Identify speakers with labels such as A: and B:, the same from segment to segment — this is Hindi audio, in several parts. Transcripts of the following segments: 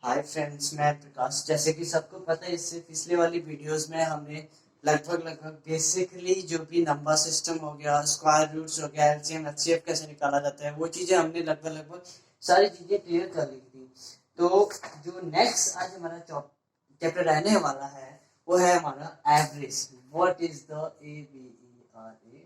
A: हाय फ्रेंड्स, मैं प्रकाश। जैसे कि सबको पता है, इससे पिछले वाली वीडियोस में हमने लगभग बेसिकली जो भी नंबर सिस्टम हो गया, स्क्वायर रूट्स हो गया, एलसीएम एचसीएफ कैसे निकाला जाता है, वो चीजें हमने लगभग सारी चीजें क्लियर कर ली थी। तो जो नेक्स्ट आज हमारा चैप्टर रहने वाला है वो है हमारा average. What is the AVERAG।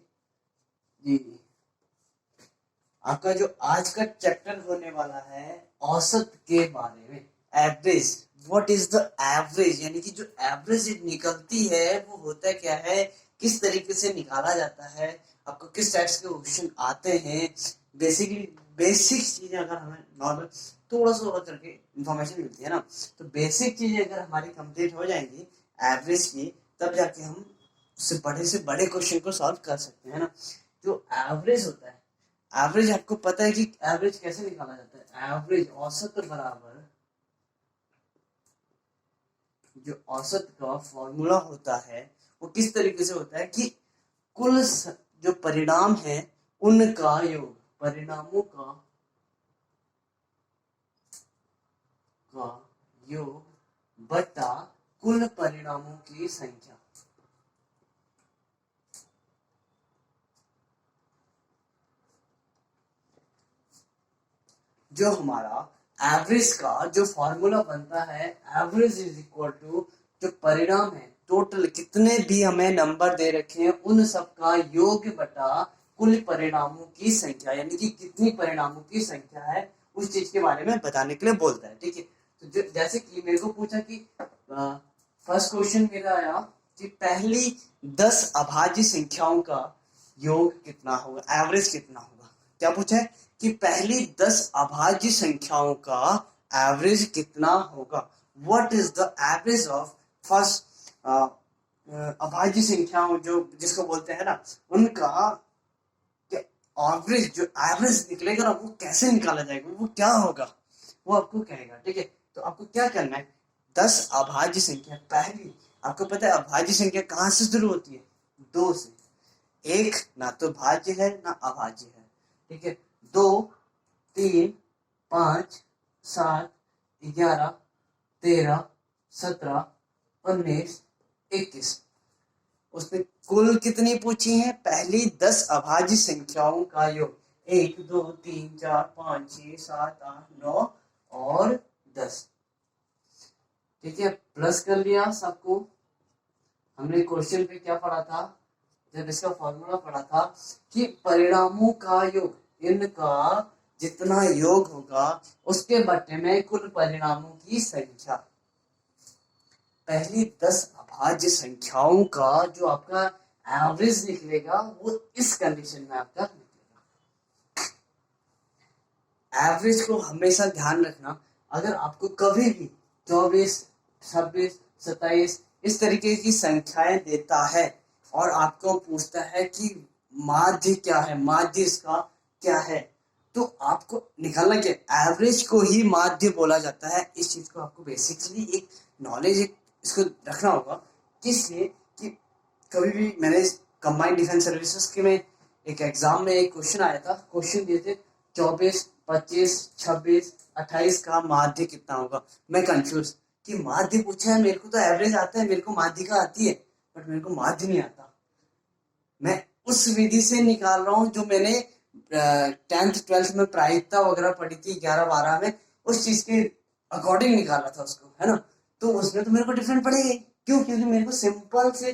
A: आपका जो आज का चैप्टर होने वाला है औसत के बारे में, average. What is the average, यानी कि जो एवरेज निकलती है वो होता है क्या है, किस तरीके से निकाला जाता है, आपको किस टाइप्स के क्वेश्चन आते हैं। बेसिकली बेसिक चीजें अगर हमें नॉर्मल थोड़ा करके इंफॉर्मेशन मिलती है ना, तो बेसिक चीजें अगर हमारी कंप्लीट हो जाएंगी एवरेज की, तब जाके हम उससे बड़े क्वेश्चन को सॉल्व कर सकते हैं ना। जो एवरेज होता है, एवरेज आपको पता है कि एवरेज कैसे निकाला जाता है। एवरेज औसत बराबर, जो औसत का फॉर्मूला होता है वो किस तरीके से होता है कि जो परिणाम है उनका योग, परिणामों का योग बटा कुल परिणामों की संख्या। जो हमारा एवरेज का जो फॉर्मूला बनता है, एवरेज इज इक्वल टू जो परिणाम है, टोटल कितने भी हमें नंबर दे रखे हैं उन सबका योग बटा कुल परिणामों की संख्या, यानी कि कितनी परिणामों की संख्या है उस चीज के बारे में बताने के लिए बोलता है। ठीक है, तो जैसे कि मेरे को पूछा कि फर्स्ट क्वेश्चन मेरा आया कि पहली 10 अभाज्य संख्याओं का योग कितना होगा, एवरेज कितना होगा। क्या पूछा है कि पहली 10 अभाज्य संख्याओं का एवरेज कितना होगा। What is the average of first अभाज्य संख्याओं, जो जिसको बोलते हैं ना, उनका एवरेज, जो एवरेज निकलेगा ना वो कैसे निकाला जाएगा, वो क्या होगा, वो आपको कहेगा। ठीक है, तो आपको क्या करना है, 10 अभाज्य संख्या। पहली, आपको पता है अभाज्य संख्या कहाँ से शुरू होती है, 2 से। एक ना तो भाज्य है ना अभाज्य है। ठीक है, 2, 3, 5, 7, 11, 13, 17, 19, 21। उसने कुल कितनी पूछी है, पहली 10 अभाज्य संख्याओं का योग। 1, 2, 3, 4, 5, 6, 7, 8, 9 और 10। ठीक है, प्लस कर लिया सबको। हमने क्वेश्चन पे क्या पढ़ा था, जब इसका फॉर्मूला पढ़ा था कि परिणामों का योग, इनका जितना योग होगा उसके बट्टे में कुल परिणामों की संख्या। पहली 10 अभाज्य संख्याओं का जो आपका एवरेज निकलेगा वो इस कंडीशन में आपका निकलेगा। एवरेज को हमेशा ध्यान रखना, अगर आपको कभी भी 24, 26, 27 इस तरीके की संख्याएं देता है और आपको पूछता है कि माध्य क्या है, माध्य इसका क्या है, तो आपको निकालना क्या, एवरेज को ही माध्य बोला जाता है। इस चीज को आपको बेसिकली एक नॉलेज इसको रखना होगा। किसलिए कि कभी भी मैंने कंबाइंड डिफेंस सर्विसेज के में एक एग्जाम में एक क्वेश्चन आया था, क्वेश्चन दिए थे 24, 25, 26, 28 का माध्य कितना होगा। मैं कंफ्यूज कि माध्य पूछा है, मेरे को तो एवरेज आता है, मेरे को माध्य का आती है, बट मेरे को माध्य नहीं आता। मैं उस विधि से निकाल रहा हूँ जो मैंने 10th 12th में प्रायिकता वगैरह पढ़ी थी 11 12 में, उस चीज के अकॉर्डिंग निकाला था उसको, है ना। तो उसमें तो मेरे को डिफरेंट पड़ेगा। क्यों, क्योंकि मेरे को सिंपल से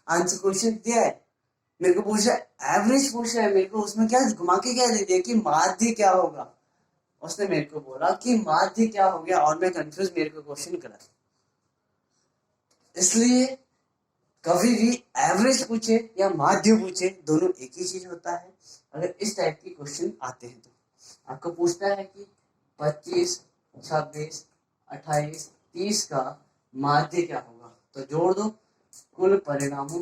A: आंसर क्वेश्चन दिया है, मेरे को पूछा एवरेज पूछा है, मेरे को उसमें क्या घुमा के क्या दे दिया कि माध्य क्या होगा। उसने मेरे को बोला कि माध्य क्या हो गया और मैं कंफ्यूज, मेरे को क्वेश्चन करा। इसलिए कभी भी एवरेज पूछे या माध्य पूछे, दोनों एक ही चीज होता है। अगर इस टाइप के क्वेश्चन आते हैं तो आपको पूछता है कि 25, 26, 28, 30 का माध्य क्या होगा, तो जोड़ दो कुल परिणामों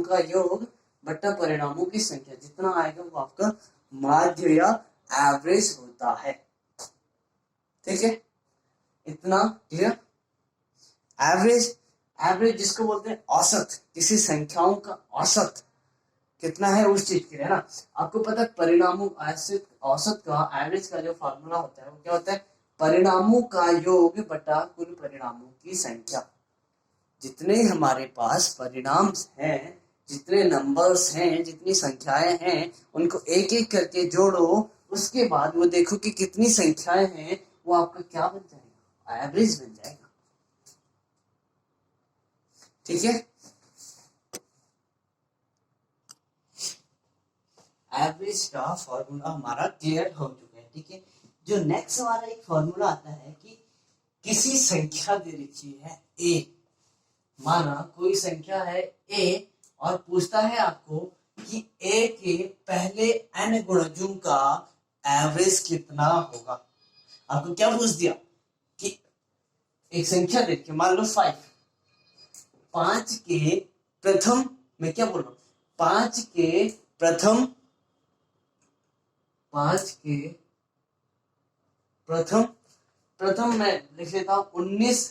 A: का योग बटा परिणामों की संख्या, जितना आएगा वो आपका माध्य या एवरेज होता है। ठीक है, इतना क्लियर। एवरेज, एवरेज जिसको बोलते हैं औसत, किसी संख्याओं का औसत कितना है उस चीज के लिए ना। आपको पता है परिणामों औसत का, एवरेज का जो फॉर्मूला होता है वो क्या होता है, परिणामों का योग बटा कुल परिणामों की संख्या। जितने हमारे पास परिणाम हैं, जितने नंबर्स हैं, जितनी संख्याएं हैं, उनको एक एक करके जोड़ो, उसके बाद वो देखो कि कितनी संख्याएं हैं, वो आपका क्या बन जाएगा, एवरेज बन जाएगा। ठीक है, एवरेज का फॉर्मूला हमारा क्लियर हो चुका है। ठीक है, जो नेक्स्ट हमारा एक फॉर्मूला आता है कि किसी संख्या दे रखी है ए, माना कोई संख्या है ए और पूछता है आपको कि ए के पहले n गुणजों का एवरेज कितना होगा। आपको क्या पूछ दिया कि एक संख्या दे रखी, मान लो 5, 5 के प्रथम, मैं क्या बोल रहा हूं, 5 के प्रथम, 5 के प्रथम, प्रथम मैं लिख लेता हूं 19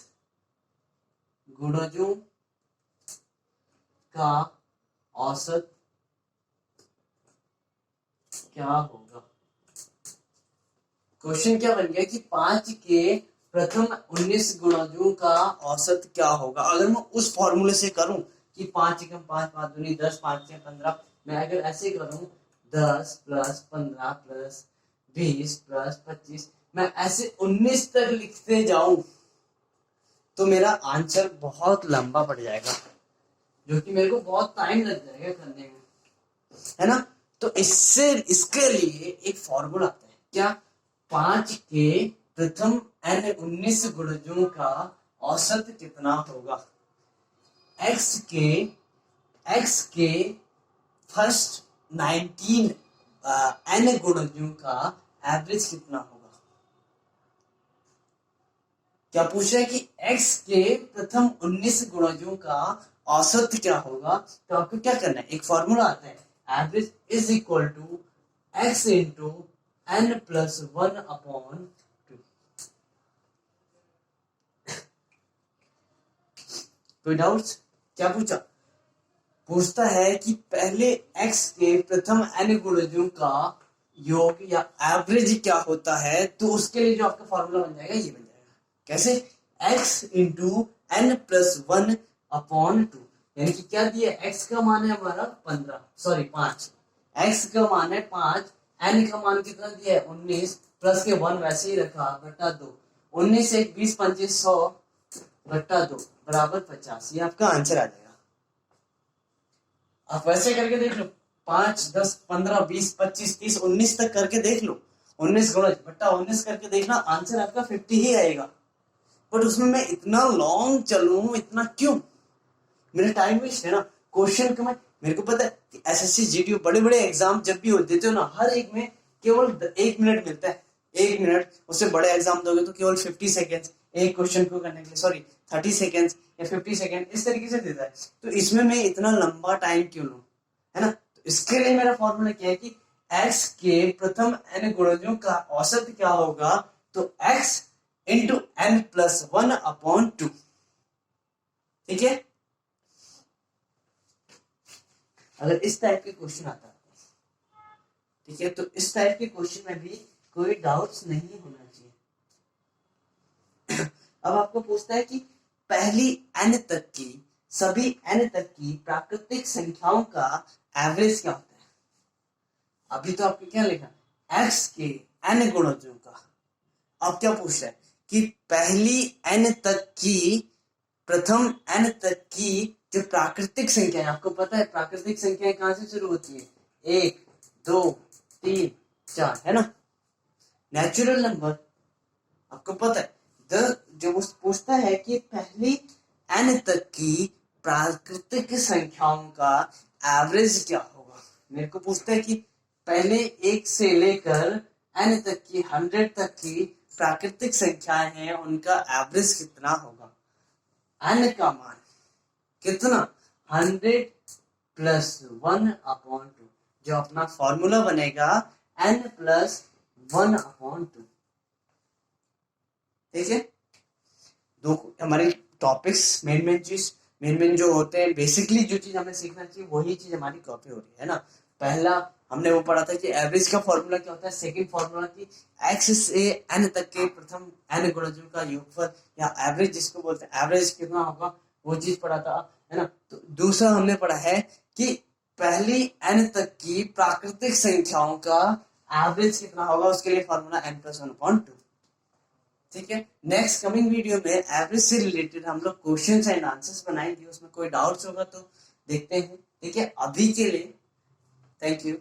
A: गुणजों का औसत क्या होगा। क्वेश्चन क्या बन गया कि 5 के प्रथम 19 गुणजों का औसत क्या होगा। अगर मैं उस फॉर्मूले से करूं कि 5 एकम 5, 5 दूनी 10, 5 से 15, मैं अगर ऐसे करूं 10 प्लस 15 प्लस 20 प्लस 25, मैं ऐसे 19 तक लिखते जाऊं तो मेरा आंसर बहुत लंबा पड़ जाएगा, जो कि मेरे को बहुत टाइम लग जाएगा करने में, है ना। तो इससे इसके लिए एक फॉर्मूला आता है, क्या, 5 के प्रथम n 19 गुणजों का औसत कितना होगा। x के फर्स्ट 19 n गुणजों का एवरेज कितना होगा। क्या पूछ रहा है कि x के प्रथम 19 गुणजों का औसत क्या होगा। तो आपको क्या करना है, एक फॉर्मूला आता है, average is equal to x into n plus 1 upon 2। कोई डाउट्स, क्या पूछा, पूछता है कि पहले x के प्रथम n गुणजों का योग या एवरेज क्या होता है। तो उसके लिए जो आपका फॉर्मूला बन जाएगा, ये बन जाएगा कैसे, x into n plus 1 upon 2, यानी कि क्या दिया, x का मान है हमारा 15, सॉरी 5, x का मान है 5, n का मान कितना दिया है 19, प्लस के 1 वैसे ही रखा बटा 2, 19 1 20 25 100 बटा 2 बराबर 50। ये आपका आंसर आ जाएगा। आप वैसे करके देख लो, 5 10 15 20 25 30 19 तक करके देख लो, 19 गुणज बट्टा 19 करके देखना, आंसर आपका 50 ही आएगा। बट उसमें मैं इतना लॉन्ग चलूं, इतना क्यों, मेरा टाइम वेस्ट है ना। क्वेश्चन का मेरे को पता है कि एसएससी जीडी बड़े बड़े एग्जाम जब भी होते थे ना, हर एक में केवल 1 मिनट मिलता है, 1 मिनट। उससे बड़े एग्जाम दोगे तो केवल 50 सेकेंड्स एक क्वेश्चन को करने के लिए, सॉरी 30 सेकेंड्स या 50 सेकेंड इस तरीके से देता है। तो इसमें मैं इतना लंबा टाइम क्यों लूं, है ना। तो इसके लिए मेरा फॉर्मूला क्या है कि x के प्रथम n गुणजों का औसत क्या होगा, तो x into n plus 1 upon 2। ठीक है, अगर इस टाइप के क्वेश्चन आता है, ठीक है, तो इस टाइप के क्वेश्चन में भी कोई डाउट्स नहीं होना चाहिए। अब आपको पूछता है कि पहली n तक की, सभी n तक की प्राकृतिक संख्याओं का एवरेज क्या होता है। अभी तो आपको क्या लिखा, x के n गुणजों का। अब क्या पूछ रहा है कि पहली n तक की, प्रथम n तक की जो प्राकृतिक संख्या है, आपको पता है प्राकृतिक संख्याएं कहां से शुरू होती है, 1 2 3 4, है ना। नेचुरल नंबर आपको पता है, जो पूछता है कि पहली n तक की प्राकृतिक संख्याओं का एवरेज क्या होगा। मेरे को पूछता है कि पहले 1 से लेकर n तक की, 100 तक की प्राकृतिक संख्याएं हैं, उनका एवरेज कितना होगा। n का मान कितना, 100 प्लस 1 अपॉन 2, जो अपना फॉर्मूला बनेगा n प्लस 1 अपॉन 2। ठीक है, दो हमारे टॉपिक्स, मेन जो होते हैं, बेसिकली जो चीज हमें सीखना चाहिए वही चीज हमारी कॉपी हो रही है ना। पहला हमने वो पढ़ा था कि एवरेज का फॉर्मूला क्या होता है। सेकंड फॉर्मूला की x से n तक के प्रथम n गुणजों का योगफल या एवरेज जिसको बोलते हैं, एवरेज कितना होगा वो चीज पढ़ा था, है ना। तो दूसरा हमने पढ़ा है कि पहली n तक की प्राकृतिक संख्याओं का एवरेज कितना होगा, उसके लिए फॉर्मूला n+1/2। ठीक है, नेक्स्ट कमिंग वीडियो में एवरेज से रिलेटेड हम लोग क्वेश्चंस एंड आंसर्स बनाएंगे, उसमें कोई डाउट्स होगा तो देखते हैं। ठीक है, अभी के लिए थैंक यू।